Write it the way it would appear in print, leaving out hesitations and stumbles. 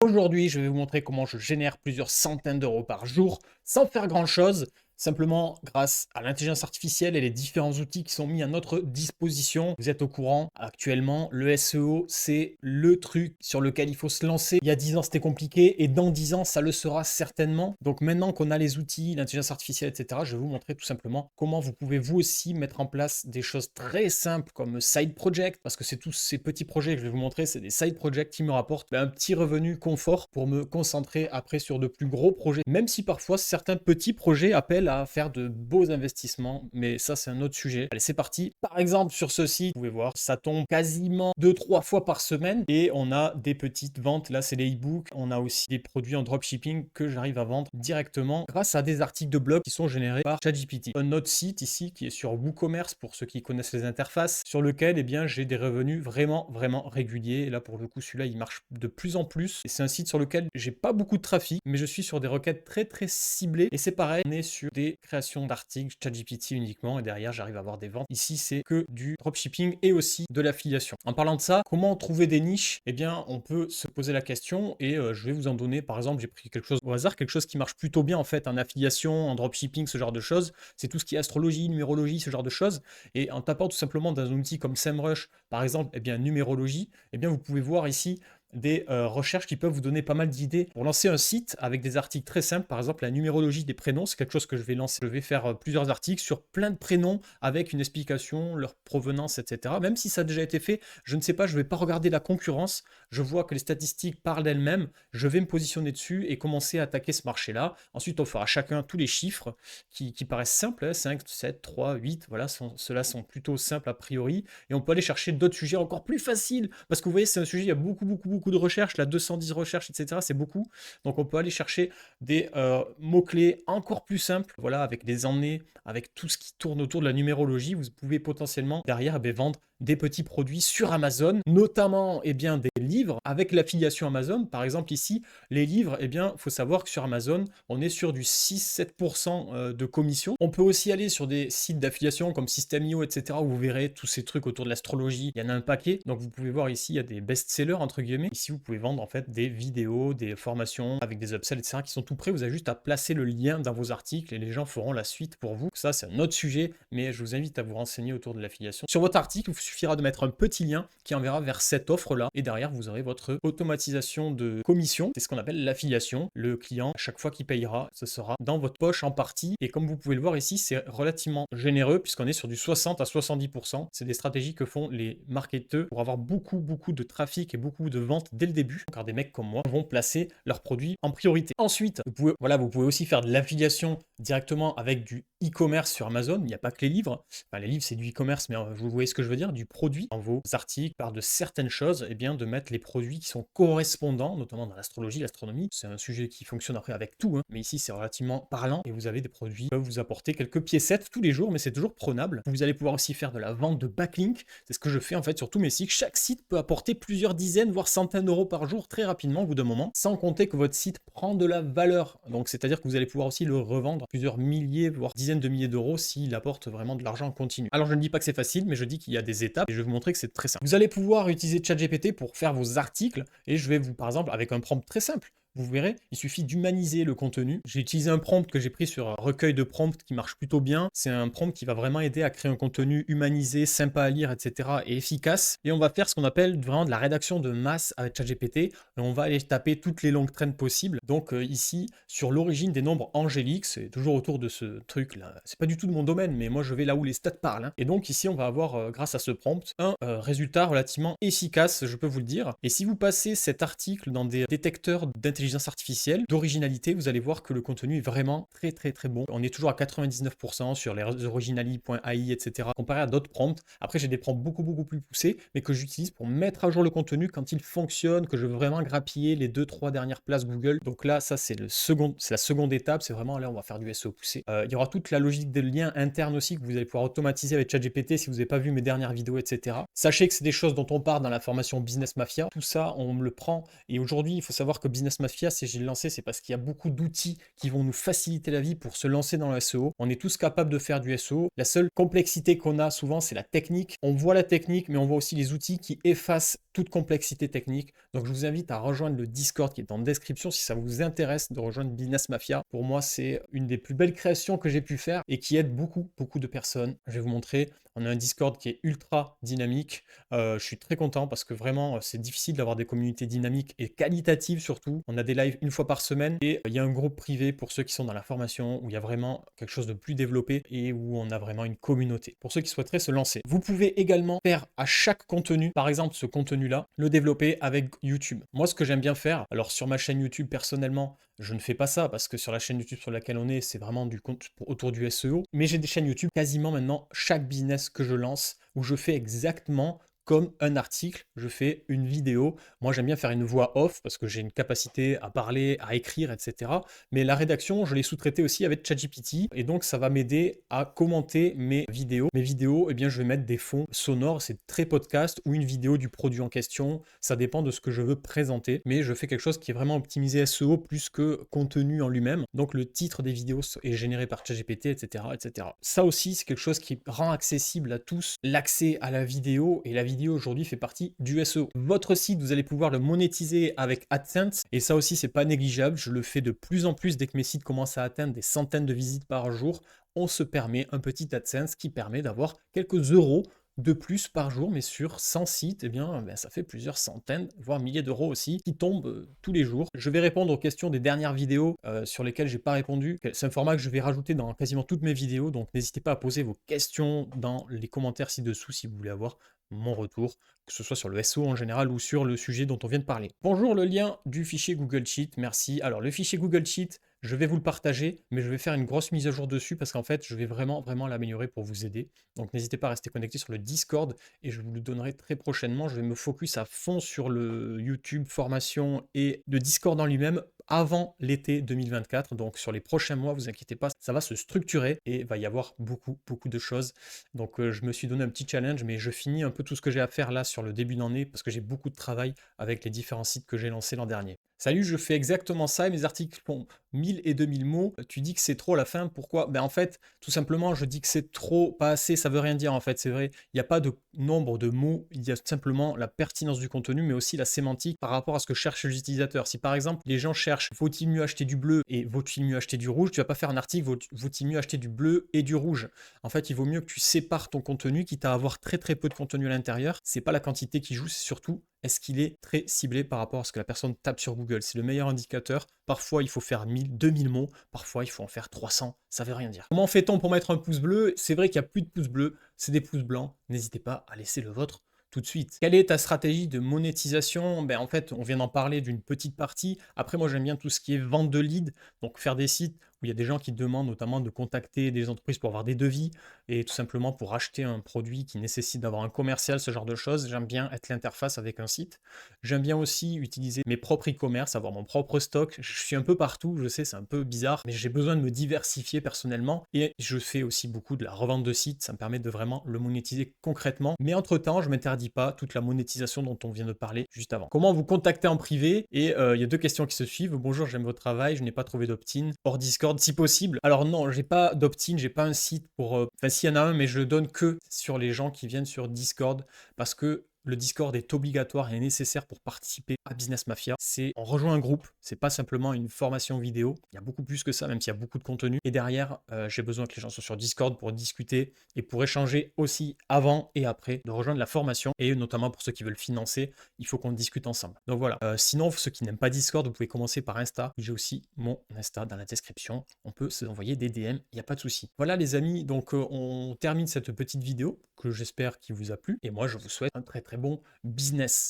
Aujourd'hui, je vais vous montrer comment je génère plusieurs centaines d'euros par jour sans faire grand-chose, simplement grâce à l'intelligence artificielle et les différents outils qui sont mis à notre disposition. Vous êtes au courant, actuellement, le SEO, c'est le truc sur lequel il faut se lancer. Il y a 10 ans, c'était compliqué et dans 10 ans, ça le sera certainement. Donc maintenant qu'on a les outils, l'intelligence artificielle, etc., je vais vous montrer tout simplement comment vous pouvez vous aussi mettre en place des choses très simples comme side project, parce que c'est tous ces petits projets que je vais vous montrer, c'est des side projects qui me rapportent un petit revenu confort pour me concentrer après sur de plus gros projets, même si parfois certains petits projets appellent à faire de beaux investissements, mais ça c'est un autre sujet. Allez, c'est parti. Par exemple, sur ce site, vous pouvez voir, ça tombe quasiment 2-3 fois par semaine et on a des petites ventes. Là, c'est les e-books. On a aussi des produits en dropshipping que j'arrive à vendre directement grâce à des articles de blog qui sont générés par ChatGPT. Un autre site ici qui est sur WooCommerce pour ceux qui connaissent les interfaces, sur lequel eh bien, j'ai des revenus vraiment réguliers. Et là, pour le coup, celui-là, il marche de plus en plus. Et c'est un site sur lequel j'ai pas beaucoup de trafic, mais je suis sur des requêtes très ciblées. Et c'est pareil, on est sur des créations d'articles ChatGPT uniquement et derrière j'arrive à avoir des ventes. Ici c'est que du dropshipping et aussi de l'affiliation. En parlant de ça, comment trouver des niches? Eh bien on peut se poser la question et je vais vous en donner. Par exemple, j'ai pris quelque chose au hasard, quelque chose qui marche plutôt bien en fait en affiliation, en dropshipping, ce genre de choses. C'est tout ce qui est astrologie, numérologie, ce genre de choses. Et en tapant tout simplement dans un outil comme SEMrush par exemple, eh bien numérologie, eh bien vous pouvez voir ici des recherches qui peuvent vous donner pas mal d'idées pour lancer un site avec des articles très simples. Par exemple, la numérologie des prénoms, c'est quelque chose que je vais lancer. Je vais faire plusieurs articles sur plein de prénoms avec une explication, leur provenance, etc. Même si ça a déjà été fait, je ne sais pas, je ne vais pas regarder la concurrence. Je vois que les statistiques parlent d'elles-mêmes. Je vais me positionner dessus et commencer à attaquer ce marché-là. Ensuite, on fera chacun tous les chiffres qui paraissent simples, hein, 5, 7, 3, 8. Voilà, ceux-là sont plutôt simples a priori. Et on peut aller chercher d'autres sujets encore plus faciles. Parce que vous voyez, c'est un sujet, il y a beaucoup de recherches, là 210 recherches, etc. C'est beaucoup. Donc on peut aller chercher des mots-clés encore plus simples, voilà, avec des emmenés, avec tout ce qui tourne autour de la numérologie. Vous pouvez potentiellement derrière vendre des petits produits sur Amazon, notamment bien, des livres avec l'affiliation Amazon. Par exemple ici, les livres, il faut savoir que sur Amazon, on est sur du 6-7% de commission. On peut aussi aller sur des sites d'affiliation comme System.io, etc. où vous verrez tous ces trucs autour de l'astrologie. Il y en a un paquet. Donc vous pouvez voir ici, il y a des best-sellers entre guillemets. Ici, vous pouvez vendre en fait des vidéos, des formations avec des upsells, etc. qui sont tout prêts. Vous avez juste à placer le lien dans vos articles et les gens feront la suite pour vous. Ça, c'est un autre sujet, mais je vous invite à vous renseigner autour de l'affiliation. Sur votre article, il vous suffira de mettre un petit lien qui enverra vers cette offre-là et derrière, vous aurez votre automatisation de commission. C'est ce qu'on appelle l'affiliation. Le client, à chaque fois qu'il payera, ce sera dans votre poche en partie. Et comme vous pouvez le voir ici, c'est relativement généreux puisqu'on est sur du 60 à 70%. C'est des stratégies que font les marketeurs pour avoir beaucoup de trafic et beaucoup de ventes dès le début, car des mecs comme moi vont placer leurs produits en priorité. Ensuite, vous pouvez aussi faire de l'affiliation directement avec du e-commerce sur Amazon. Il n'y a pas que les livres. Enfin, les livres, c'est du e-commerce, mais vous voyez ce que je veux dire, du produit dans vos articles, par de certaines choses, de mettre les produits qui sont correspondants, notamment dans l'astrologie, l'astronomie. C'est un sujet qui fonctionne après avec tout, hein, mais ici, c'est relativement parlant et vous avez des produits qui peuvent vous apporter quelques piécettes tous les jours, mais c'est toujours prenable. Vous allez pouvoir aussi faire de la vente de backlink. C'est ce que je fais en fait sur tous mes sites. Chaque site peut apporter plusieurs dizaines, voire centaines d'euros par jour très rapidement au bout d'un moment, sans compter que votre site prend de la valeur. Donc, c'est-à-dire que vous allez pouvoir aussi le revendre plusieurs milliers, voire dizaines de milliers d'euros s'il apporte vraiment de l'argent en continu. Alors, je ne dis pas que c'est facile, mais je dis qu'il y a des étapes et je vais vous montrer que c'est très simple. Vous allez pouvoir utiliser ChatGPT pour faire vos articles et je vais vous, par exemple, avec un prompt très simple, vous verrez, il suffit d'humaniser le contenu. J'ai utilisé un prompt que j'ai pris sur un recueil de prompts qui marche plutôt bien. C'est un prompt qui va vraiment aider à créer un contenu humanisé, sympa à lire, etc. et efficace. Et on va faire ce qu'on appelle vraiment de la rédaction de masse avec ChatGPT. Et on va aller taper toutes les longues traînes possibles. Donc ici, sur l'origine des nombres angéliques, c'est toujours autour de ce truc-là. C'est pas du tout de mon domaine, mais moi je vais là où les stats parlent, hein. Et donc ici, on va avoir, grâce à ce prompt, un résultat relativement efficace, je peux vous le dire. Et si vous passez cet article dans des détecteurs d'intelligence artificielle, d'originalité, vous allez voir que le contenu est vraiment très bon. On est toujours à 99% sur les originali.ai, etc. comparé à d'autres prompts. Après, j'ai des prompts beaucoup plus poussés, mais que j'utilise pour mettre à jour le contenu quand il fonctionne, que je veux vraiment grappiller les 2-3 dernières places Google. Donc là, ça, c'est la seconde étape. C'est vraiment là, on va faire du SEO poussé. Il y aura toute la logique des liens internes aussi que vous allez pouvoir automatiser avec ChatGPT si vous n'avez pas vu mes dernières vidéos, etc. Sachez que c'est des choses dont on parle dans la formation Business Mafia. Tout ça, on me le prend. Et aujourd'hui, il faut savoir que Business Mafia Mafia, si j'ai lancé, c'est parce qu'il y a beaucoup d'outils qui vont nous faciliter la vie pour se lancer dans le SEO. On est tous capables de faire du SEO. La seule complexité qu'on a souvent, c'est la technique. On voit la technique, mais on voit aussi les outils qui effacent toute complexité technique. Donc je vous invite à rejoindre le Discord qui est en description si ça vous intéresse de rejoindre Business Mafia. Pour moi, c'est une des plus belles créations que j'ai pu faire et qui aide beaucoup, beaucoup de personnes. Je vais vous montrer. On a un Discord qui est ultra dynamique. Je suis très content parce que vraiment, c'est difficile d'avoir des communautés dynamiques et qualitatives surtout. On a des lives une fois par semaine et il y a un groupe privé pour ceux qui sont dans la formation où il y a vraiment quelque chose de plus développé et où on a vraiment une communauté. Pour ceux qui souhaiteraient se lancer. Vous pouvez également faire à chaque contenu, par exemple ce contenu-là, le développer avec YouTube. Moi, ce que j'aime bien faire, alors sur ma chaîne YouTube personnellement, je ne fais pas ça parce que sur la chaîne YouTube sur laquelle on est, c'est vraiment du compte autour du SEO. Mais j'ai des chaînes YouTube quasiment maintenant chaque business que je lance où je fais exactement comme un article, je fais une vidéo. Moi, j'aime bien faire une voix off parce que j'ai une capacité à parler, à écrire, etc. Mais la rédaction, je l'ai sous-traitée aussi avec ChatGPT. Et donc, ça va m'aider à commenter mes vidéos. Mes vidéos, eh bien, je vais mettre des fonds sonores. C'est très podcast ou une vidéo du produit en question. Ça dépend de ce que je veux présenter. Mais je fais quelque chose qui est vraiment optimisé SEO plus que contenu en lui-même. Donc, le titre des vidéos est généré par ChatGPT, etc., etc. Ça aussi, c'est quelque chose qui rend accessible à tous l'accès à la vidéo. Et la vidéo aujourd'hui fait partie du SEO. Votre site, vous allez pouvoir le monétiser avec AdSense et ça aussi c'est pas négligeable. Je le fais de plus en plus dès que mes sites commencent à atteindre des centaines de visites par jour. On se permet un petit AdSense qui permet d'avoir quelques euros de plus par jour, mais sur 100 sites, eh bien, ça fait plusieurs centaines, voire milliers d'euros aussi, qui tombent tous les jours. Je vais répondre aux questions des dernières vidéos sur lesquelles j'ai pas répondu. C'est un format que je vais rajouter dans quasiment toutes mes vidéos, donc n'hésitez pas à poser vos questions dans les commentaires ci-dessous si vous voulez avoir mon retour, que ce soit sur le SEO en général ou sur le sujet dont on vient de parler. Bonjour, le lien du fichier Google Sheet, merci. Alors le fichier Google Sheet, je vais vous le partager, mais je vais faire une grosse mise à jour dessus parce qu'en fait, je vais vraiment l'améliorer pour vous aider. Donc n'hésitez pas à rester connecté sur le Discord et je vous le donnerai très prochainement. Je vais me focus à fond sur le YouTube formation et le Discord en lui-même avant l'été 2024. Donc sur les prochains mois, vous inquiétez pas, ça va se structurer et il va y avoir beaucoup de choses. Donc je me suis donné un petit challenge, mais je finis un peu tout ce que j'ai à faire là sur le début d'année parce que j'ai beaucoup de travail avec les différents sites que j'ai lancés l'an dernier. Salut, je fais exactement ça et mes articles font 1000 et 2000 mots. Tu dis que c'est trop à la fin, pourquoi? Ben en fait, tout simplement, je dis que c'est trop, pas assez, ça veut rien dire en fait, c'est vrai. Il n'y a pas de nombre de mots, il y a simplement la pertinence du contenu, mais aussi la sémantique par rapport à ce que cherchent les utilisateurs. Si par exemple, les gens cherchent faut-il mieux acheter du bleu et vaut-il mieux acheter du rouge, tu vas pas faire un article vaut-il mieux acheter du bleu et du rouge. En fait, il vaut mieux que tu sépares ton contenu, quitte à avoir très peu de contenu à l'intérieur. C'est pas la quantité qui joue, c'est surtout est-ce qu'il est très ciblé par rapport à ce que la personne tape sur Google. C'est le meilleur indicateur. Parfois, il faut faire 1000, 2000 mots. Parfois, il faut en faire 300. Ça veut rien dire. Comment fait-on pour mettre un pouce bleu? C'est vrai qu'il n'y a plus de pouces bleus. C'est des pouces blancs. N'hésitez pas à laisser le vôtre tout de suite. Quelle est ta stratégie de monétisation? Ben, en fait, on vient d'en parler d'une petite partie. Après, moi, j'aime bien tout ce qui est vente de leads. Donc, faire des sites où il y a des gens qui demandent notamment de contacter des entreprises pour avoir des devis et tout simplement pour acheter un produit qui nécessite d'avoir un commercial, ce genre de choses. J'aime bien être l'interface avec un site. J'aime bien aussi utiliser mes propres e-commerce, avoir mon propre stock. Je suis un peu partout, je sais, c'est un peu bizarre, mais j'ai besoin de me diversifier personnellement. Et je fais aussi beaucoup de la revente de sites, ça me permet de vraiment le monétiser concrètement. Mais entre-temps, je ne m'interdis pas toute la monétisation dont on vient de parler juste avant. Comment vous contacter en privé? Et il y a deux questions qui se suivent. Bonjour, j'aime votre travail, je n'ai pas trouvé d'opt-in. Hors Discord, si possible. Alors non, j'ai pas d'opt-in, j'ai pas un site pour... Enfin, s'il y en a un, mais je le donne que sur les gens qui viennent sur Discord parce que le Discord est obligatoire et nécessaire pour participer à Business Mafia. On rejoint un groupe, c'est pas simplement une formation vidéo. Il y a beaucoup plus que ça, même s'il y a beaucoup de contenu. Et derrière, j'ai besoin que les gens soient sur Discord pour discuter et pour échanger aussi avant et après de rejoindre la formation. Et notamment pour ceux qui veulent financer, il faut qu'on discute ensemble. Donc voilà. Sinon, ceux qui n'aiment pas Discord, vous pouvez commencer par Insta. J'ai aussi mon Insta dans la description. On peut se envoyer des DM, il n'y a pas de souci. Voilà les amis, donc on termine cette petite vidéo que j'espère qu'il vous a plu. Et moi, je vous souhaite un très bon business.